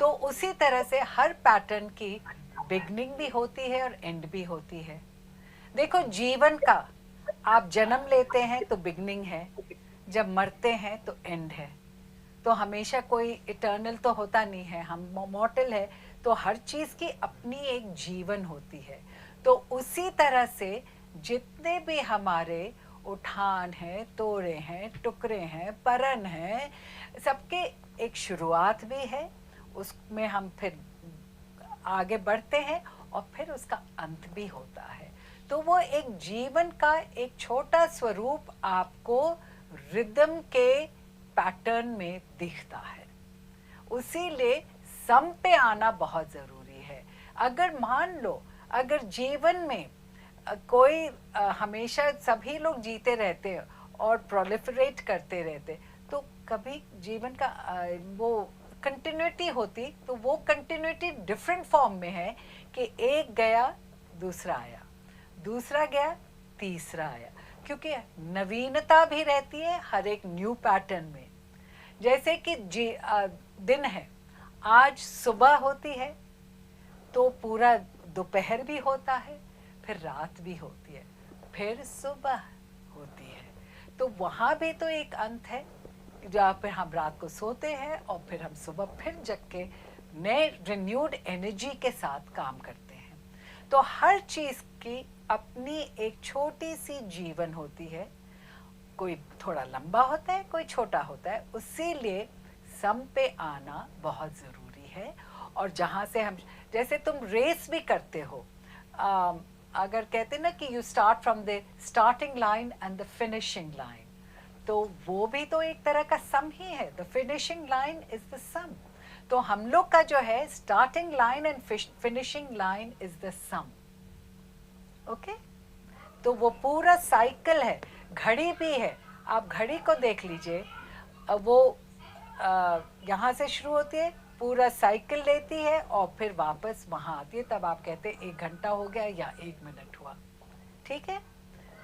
तो उसी तरह से हर पैटर्न की बिगनिंग भी होती है और एंड भी होती है। देखो, जीवन का आप जन्म लेते हैं तो बिगनिंग है, जब मरते हैं तो एंड है। तो हमेशा कोई इटर्नल तो होता नहीं है, हम मॉर्टल है, तो हर चीज की अपनी एक जीवन होती है। तो उसी तरह से जितने भी हमारे उठान हैं, तोड़े हैं, टुकड़े हैं, परन हैं, सबके एक शुरुआत भी है, उसमें हम फिर आगे बढ़ते हैं और फिर उसका अंत भी होता है। तो वो एक जीवन का एक छोटा स्वरूप आपको रिदम के पैटर्न में दिखता है। उसीलिए सम पे आना बहुत ज़रूरी है। अगर मान लो, अगर जीवन में कोई हमेशा सभी लोग जीते रहते हैं और प्रोलिफरेट करते रहते, तो कभी जीवन का वो कंटिन्यूटी होती, तो वो कंटिन्यूटी डिफरेंट फॉर्म में है कि एक गया दूसरा आया, दूसरा गया तीसरा आया, क्योंकि नवीनता भी रहती है हर एक न्यू पैटर्न में। जैसे कि दिन है, आज सुबह होती है तो पूरा दोपहर भी होता है, फिर रात भी होती है, फिर सुबह होती है। तो वहाँ भी तो एक अंत है जहाँ पे हम रात को सोते हैं और फिर हम सुबह फिर जग के नए रिन्यूड एनर्जी के साथ काम करते हैं। तो हर चीज़ की अपनी एक छोटी सी जीवन होती है, कोई थोड़ा लंबा होता है, कोई छोटा होता है। उसीलिए सम पे आना बहुत ज़रूरी है। और जहाँ से हम, जैसे तुम रेस भी करते हो, अगर कहते ना कि you start from the starting line and the finishing line, तो वो भी तो एक तरह का सम ही है। The finishing line is the sam. तो हम लोग का जो है starting line and finishing line is the sam. Okay, तो वो पूरा साइकिल है। घड़ी भी है, आप घड़ी को देख लीजिए, वो यहाँ से शुरू होती है, पूरा साइकिल लेती है और फिर वापस वहाँ आती है, तब आप कहते हैं 1 घंटा हो गया या 1 मिनट हुआ। ठीक है,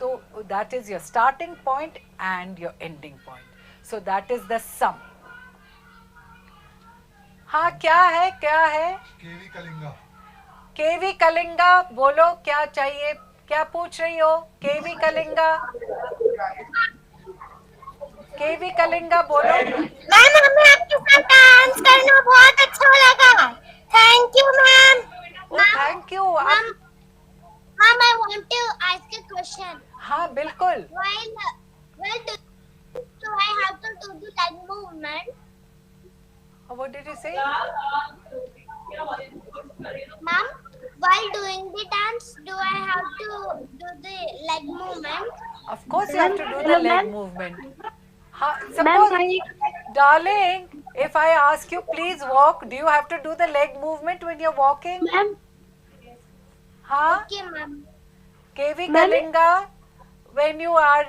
तो that is your starting point and your ending point, so that is the sam. हाँ, क्या है, क्या है? केवी कलिंगा। केवी कलिंगा, बोलो क्या चाहिए, क्या पूछ रही हो? केवी कलिंगा, केवी कलिंगा बोलो। मैम, हमें आपके साथ डांस करना बहुत अच्छा लगा। Thank you ma'am. Oh thank you. Ma'am, I want to ask a question. हाँ बिल्कुल। While do I have to do the leg movement? What did you say? Ma'am, while doing the dance, do I have to do the leg movement? Of course you have to do the leg movement. Suppose, darling, if I ask you please walk, do you have to do the leg movement when you're walking? Ma'am. हाँ? Okay, ma'am. Kevi Kalinga, when you are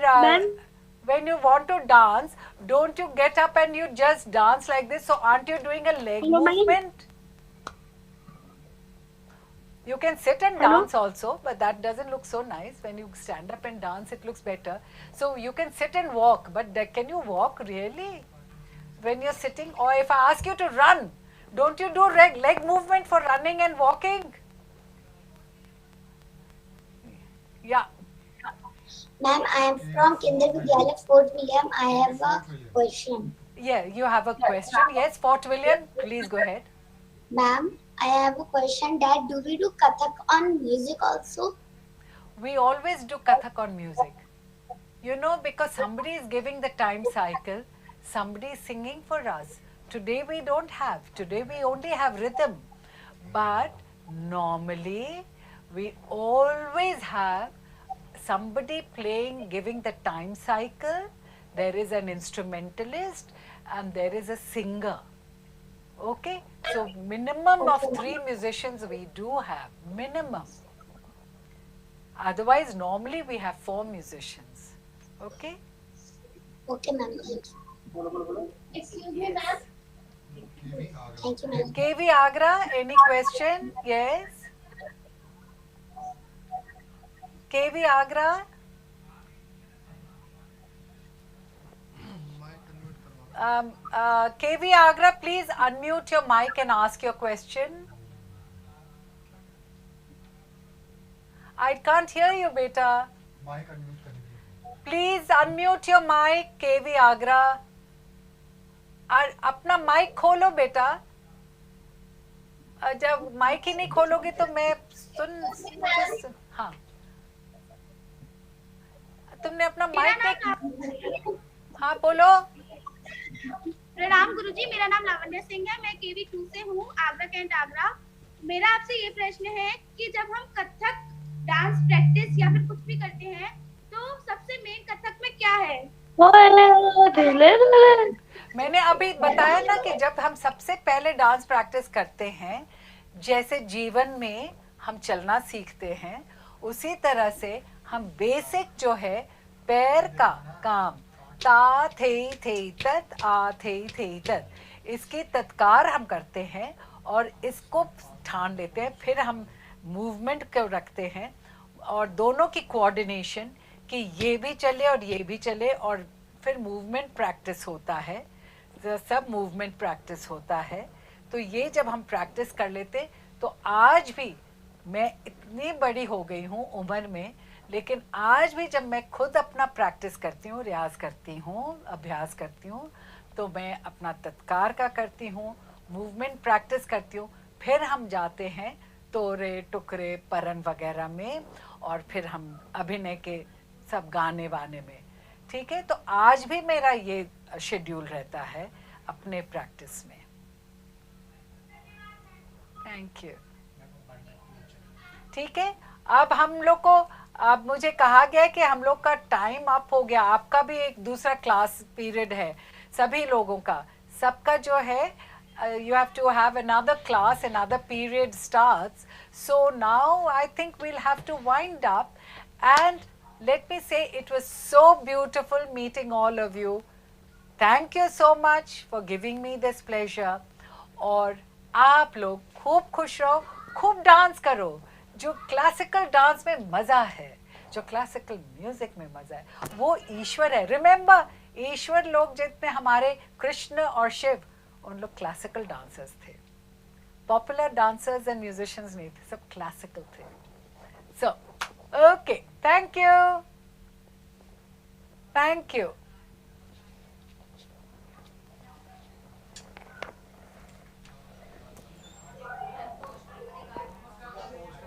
when you want to dance, don't you get up and you just dance like this? So aren't you doing a leg movement? You can sit and dance also, but that doesn't look so nice. When you stand up and dance, it looks better. So you can sit and walk, but can you walk really when you're sitting? Or if I ask you to run, don't you do leg movement for running and walking? Yeah. Ma'am, I am from Kinder Vidyalaya, Fort William. I have a question. Yeah, you have a question. Yes, Fort William, please go ahead. Ma'am, I have a question that do we do Kathak on music also? We always do Kathak on music. You know, because somebody is giving the time cycle, somebody is singing for us. Today we don't have. Today we only have rhythm. But normally we always have somebody playing, giving the time cycle. There is an instrumentalist and there is a singer. Okay, so minimum of 3 musicians we do have, minimum. Otherwise, normally we have 4 musicians. Okay? Okay, ma'am. Excuse me, ma'am. Thank you, ma'am. KV Agra, any question? Yes? KV Agra? KV Agra, please unmute your mic and ask your question. I can't hear you, beta. Mic unmute कर दीजिए। Please unmute your mic, KV Agra. अपना mic खोलो बेटा। जब mic ही नहीं खोलोगे तो मैं हाँ, तुमने अपना माइक नहीं, हाँ बोलो। प्रणाम गुरुजी, मेरा नाम लावण्य सिंह है, मैं केवी 2 से हूँ, आगरा कैंट आगरा। मेरा आपसे ये प्रश्न है कि जब हम कथक डांस प्रैक्टिस या फिर कुछ भी करते हैं तो सबसे मेन कथक में क्या है? मैंने अभी बताया ना कि जब हम सबसे पहले डांस प्रैक्टिस करते हैं, जैसे जीवन में हम चलना सीखते हैं, उसी तरह से हम बेसिक जो है पैर का काम, ता थे तत, आ थे तत, इसकी तत्कार हम करते हैं और इसको ठान लेते हैं। फिर हम मूवमेंट को रखते हैं और दोनों की कोऑर्डिनेशन, कि ये भी चले और ये भी चले, और फिर मूवमेंट प्रैक्टिस होता है, सब मूवमेंट प्रैक्टिस होता है। तो ये जब हम प्रैक्टिस कर लेते, तो आज भी मैं इतनी बड़ी हो गई हूँ उम्र में, लेकिन आज भी जब मैं खुद अपना प्रैक्टिस करती हूँ, रियाज करती हूँ, अभ्यास करती हूँ, तो मैं अपना तत्कार का करती हूँ, मूवमेंट प्रैक्टिस करती हूँ, फिर हम जाते हैं तोरे टुकरे परन वगैरह में, और फिर हम अभिनय के सब गाने वाने में। ठीक है, तो आज भी मेरा ये शेड्यूल रहता है अपने प्रैक्टिस में। Thank you. ठीक है, अब हम लोग को, अब मुझे कहा गया कि हम लोग का टाइम अप हो गया, आपका भी एक दूसरा क्लास पीरियड है, सभी लोगों का, सबका जो है, you have to have another class, another period starts. So now I think we'll have to wind up, and let me say it was so beautiful meeting all of you. Thank you so much for giving me this pleasure. और आप लोग खूब खुश रहो, खूब dance करो, जो classical dance में मज़ा है, जो क्लासिकल म्यूजिक में मज़ा है, वो ईश्वर है। रिमेंबर, ईश्वर लोग जितने हमारे कृष्ण और शिव, उन लोग क्लासिकल डांसर्स थे, पॉपुलर डांसर्स एंड म्यूजिशियंस नहीं थे, सब क्लासिकल थे। So okay, thank you, thank you.